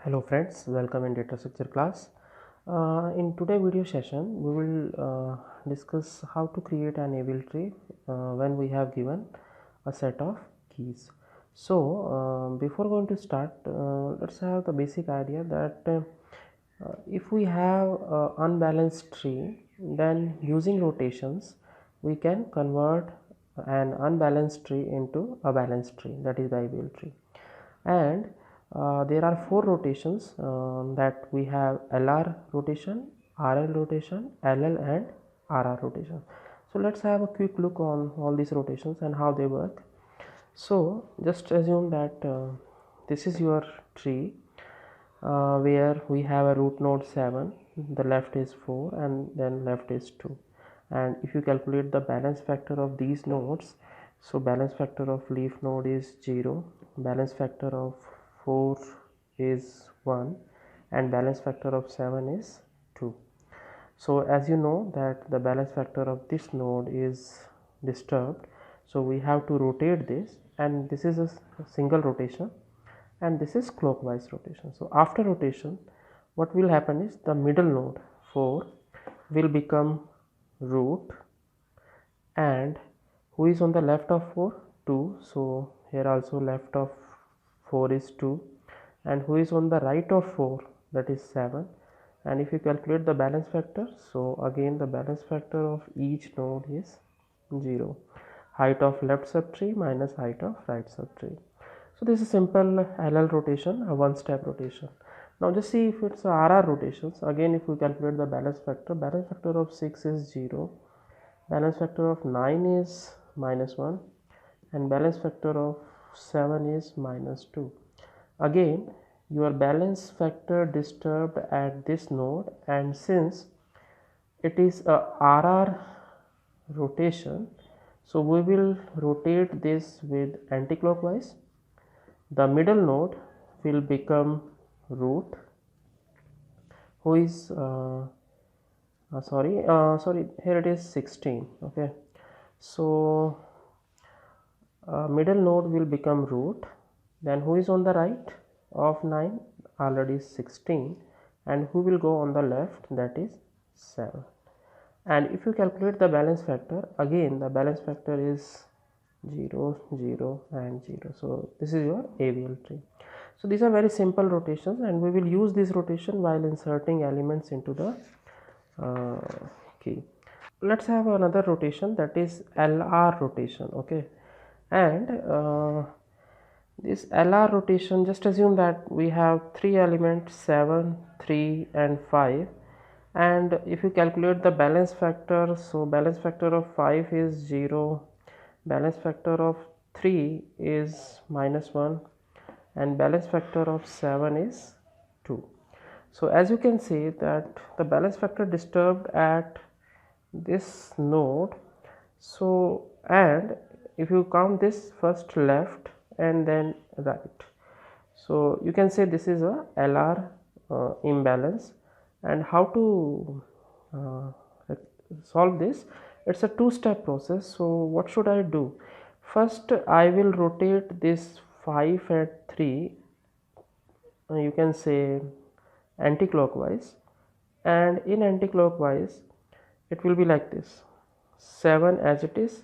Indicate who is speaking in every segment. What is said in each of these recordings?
Speaker 1: Hello friends, welcome in data structure class. In today's video session, we will discuss how to create an AVL tree when we have given a set of keys. So before going to start, let's have the basic idea that if we have an unbalanced tree, then using rotations, we can convert an unbalanced tree into a balanced tree, that is the AVL tree. And there are four rotations that we have: LR rotation, RL rotation, LL and RR rotation. So let's have a quick look on all these rotations and how they work. So just assume that this is your tree where we have a root node 7, the left is 4 and then left is 2. And if you calculate the balance factor of these nodes, so balance factor of leaf node is 0, balance factor of 4 is 1 and balance factor of 7 is 2. So as you know that the balance factor of this node is disturbed, so we have to rotate this, and this is a single rotation and this is clockwise rotation. So after rotation, what will happen is the middle node 4 will become root, and who is on the left of 4? 2. So here also left of 4 is 2, and who is on the right of 4? That is 7. And if you calculate the balance factor, so again the balance factor of each node is 0. Height of left subtree minus height of right subtree. So this is simple LL rotation, a one step rotation. Now just see if it's a RR rotations. Again, if we calculate the balance factor of 6 is 0, balance factor of 9 is minus 1, and balance factor of 7 is minus 2. Again, your balance factor disturbed at this node, and since it is a RR rotation, so we will rotate this with anti-clockwise. The middle node will become root, who is sorry, here it is 16. Okay, so middle node will become root, then who is on the right of 9? Already 16, and who will go on the left? That is 7. And if you calculate the balance factor, again the balance factor is 0, 0 and 0. So this is your AVL tree. So these are very simple rotations, and we will use this rotation while inserting elements into the key. Let's have another rotation, that is LR rotation. Okay, and this LR rotation, just assume that we have three elements 7, 3 and 5, and if you calculate the balance factor, so balance factor of 5 is 0, balance factor of 3 is minus 1, and balance factor of 7 is 2. So as you can see that the balance factor disturbed at this node, so and if you count this, first left and then right, so you can say this is a LR imbalance. And how to solve this? It's a two-step process. So what should I do? First, I will rotate this 5 at 3, you can say anti-clockwise, and in anti-clockwise it will be like this: 7 as it is.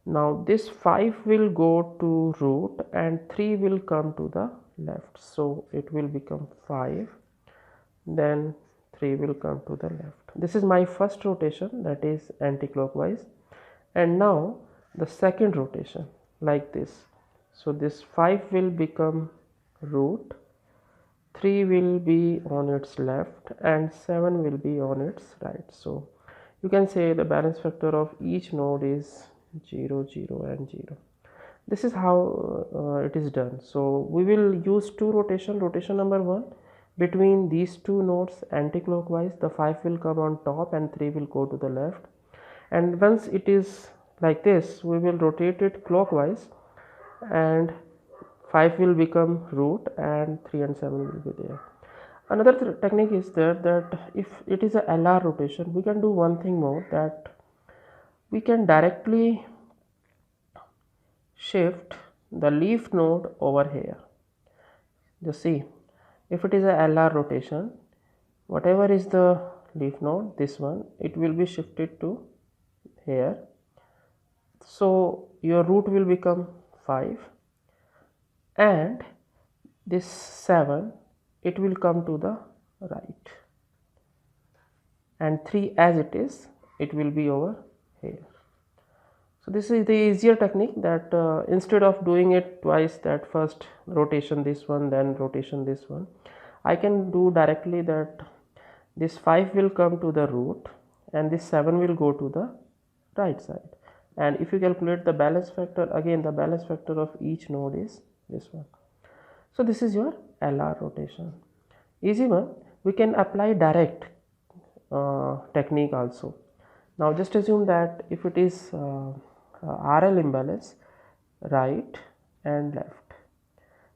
Speaker 1: Now this 5 will go to root and 3 will come to the left, so it will become 5, then 3 will come to the left. This is my first rotation, that is anti-clockwise. And now the second rotation like this. So this 5 will become root, 3 will be on its left and 7 will be on its right. So you can say the balance factor of each node is 0, 0 and 0. This is how it is done. So we will use two rotation number 1, between these two nodes anti-clockwise, the 5 will come on top and 3 will go to the left. And once it is like this, we will rotate it clockwise and 5 will become root and 3 and 7 will be there. Another technique is that if it is a LR rotation, we can do one thing more, that we can directly shift the leaf node over here. Just see, if it is a LR rotation, whatever is the leaf node, this one, it will be shifted to here. So your root will become 5, and this 7, it will come to the right, and 3 as it is, it will be over here. So this is the easier technique, that instead of doing it twice, that first rotation this one, then rotation this one, I can do directly that this 5 will come to the root and this 7 will go to the right side. And if you calculate the balance factor, again the balance factor of each node is this one. So this is your LR rotation. Easy one. We can apply direct technique also. Now just assume that if it is RL imbalance, right and left,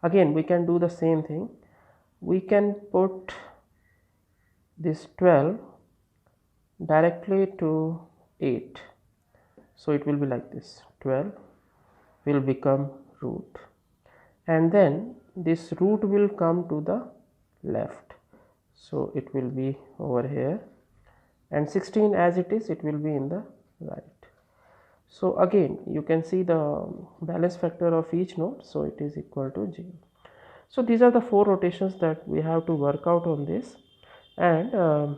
Speaker 1: again we can do the same thing. We can put this 12 directly to 8, so it will be like this. 12 will become root, and then this root will come to the left, so it will be over here, and 16 as it is, it will be in the right. So again you can see the balance factor of each node, so it is equal to 0. So these are the 4 rotations that we have to work out on this, and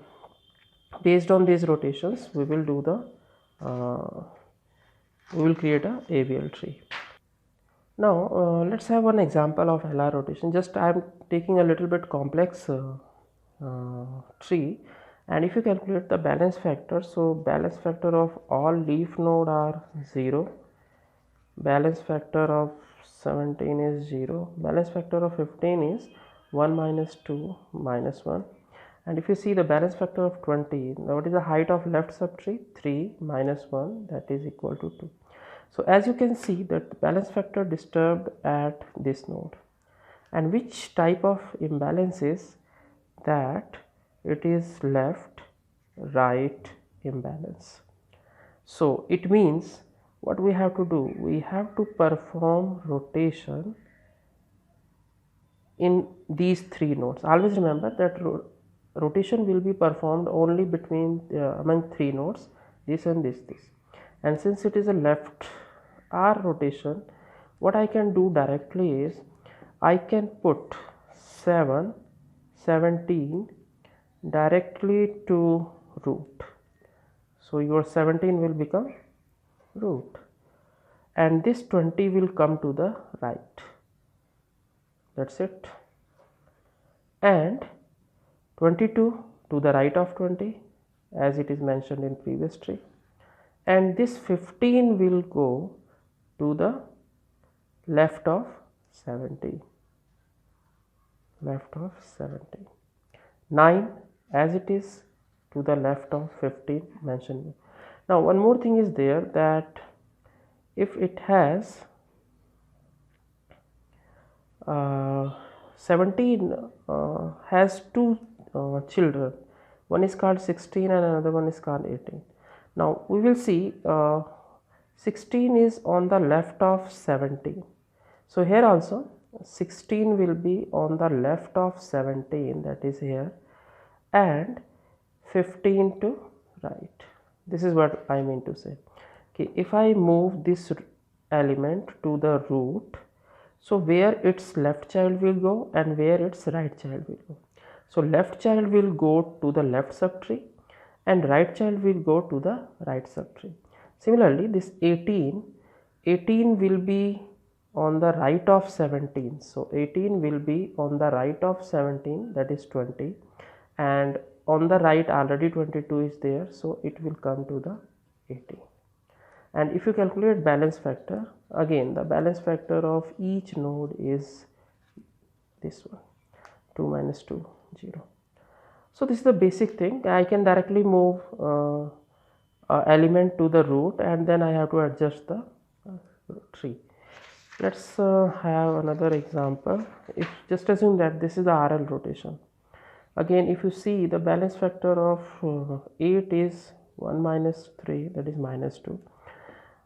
Speaker 1: based on these rotations we will do the we will create a AVL tree. Now let's have one example of LR rotation. Just I am taking a little bit complex tree, and if you calculate the balance factor, so balance factor of all leaf node are 0, balance factor of 17 is 0, balance factor of 15 is 1 minus 2 minus 1, and if you see the balance factor of 20, what is the height of left subtree? 3 minus 1, that is equal to 2. So as you can see that the balance factor disturbed at this node, and which type of imbalance is that? It is left right imbalance. So it means what we have to do, we have to perform rotation in these 3 nodes. Always remember that rotation will be performed only between among 3 nodes, this and this. And since it is a left R rotation, what I can do directly is I can put 17 directly to root, so your 17 will become root, and this 20 will come to the right, that's it, and 22 to the right of 20 as it is mentioned in previous tree, and this 15 will go to the left of 70, 9 as it is to the left of 15 mentioned. Now one more thing is there, that if it has 17 has 2 children, one is called 16 and another one is called 18. Now we will see 16 is on the left of 17, so here also 16 will be on the left of 17, that is here, and 15 to right. This is what I mean to say. Okay, if I move this element to the root, so where its left child will go and where its right child will go. So left child will go to the left subtree and right child will go to the right subtree. Similarly, this 18 will be on the right of 17, so 18 will be on the right of 17, that is 20, and on the right already 22 is there, so it will come to the 18. And if you calculate balance factor, again the balance factor of each node is this one, 2 minus 2, 0. So this is the basic thing. I can directly move element to the root, and then I have to adjust the tree. Let's have another example. If just assume that this is the RL rotation. Again, if you see the balance factor of 8 is 1 minus 3, that is minus 2.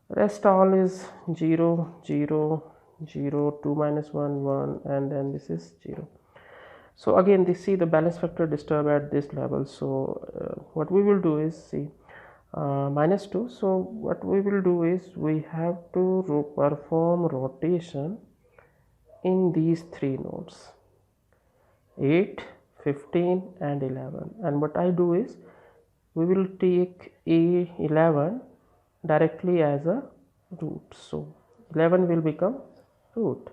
Speaker 1: Rest all is 0, 0, 0, 2 minus 1, 1, and then this is 0. So again, this, see, the balance factor disturbed at this level. So what we will do is, see, -2. So what we will do is we have to perform rotation in these three nodes, 8, 15 and 11. And what I do is we will take A11 directly as a root. So 11 will become root,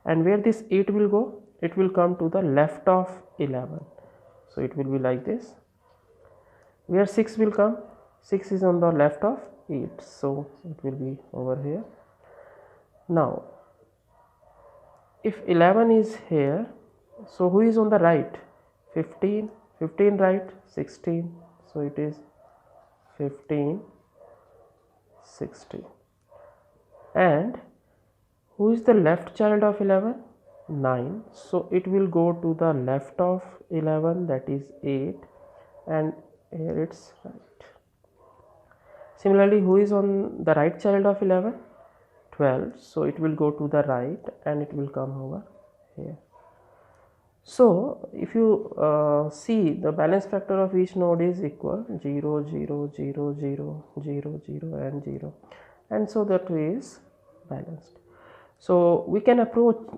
Speaker 1: and where this 8 will go, it will come to the left of 11. So it will be like this. Where 6 will come, 6 is on the left of 8, so it will be over here. Now if 11 is here, so who is on the right? 15, 15 right, 16, so it is 15, 16. And who is the left child of 11? 9, so it will go to the left of 11, that is 8, and here it's right. Similarly, who is on the right child of 11? 12, so it will go to the right and it will come over here. So if you see, the balance factor of each node is equal 0, 0, 0, 0, 0, 0 and 0, and so the tree is balanced. So we can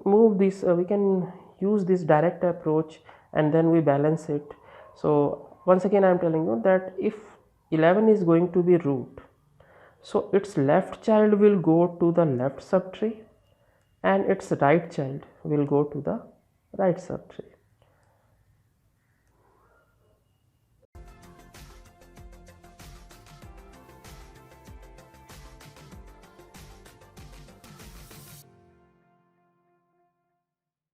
Speaker 1: move this, we can use this direct approach and then we balance it. So once again I am telling you that if 11 is going to be root, so its left child will go to the left subtree and its right child will go to the right subtree.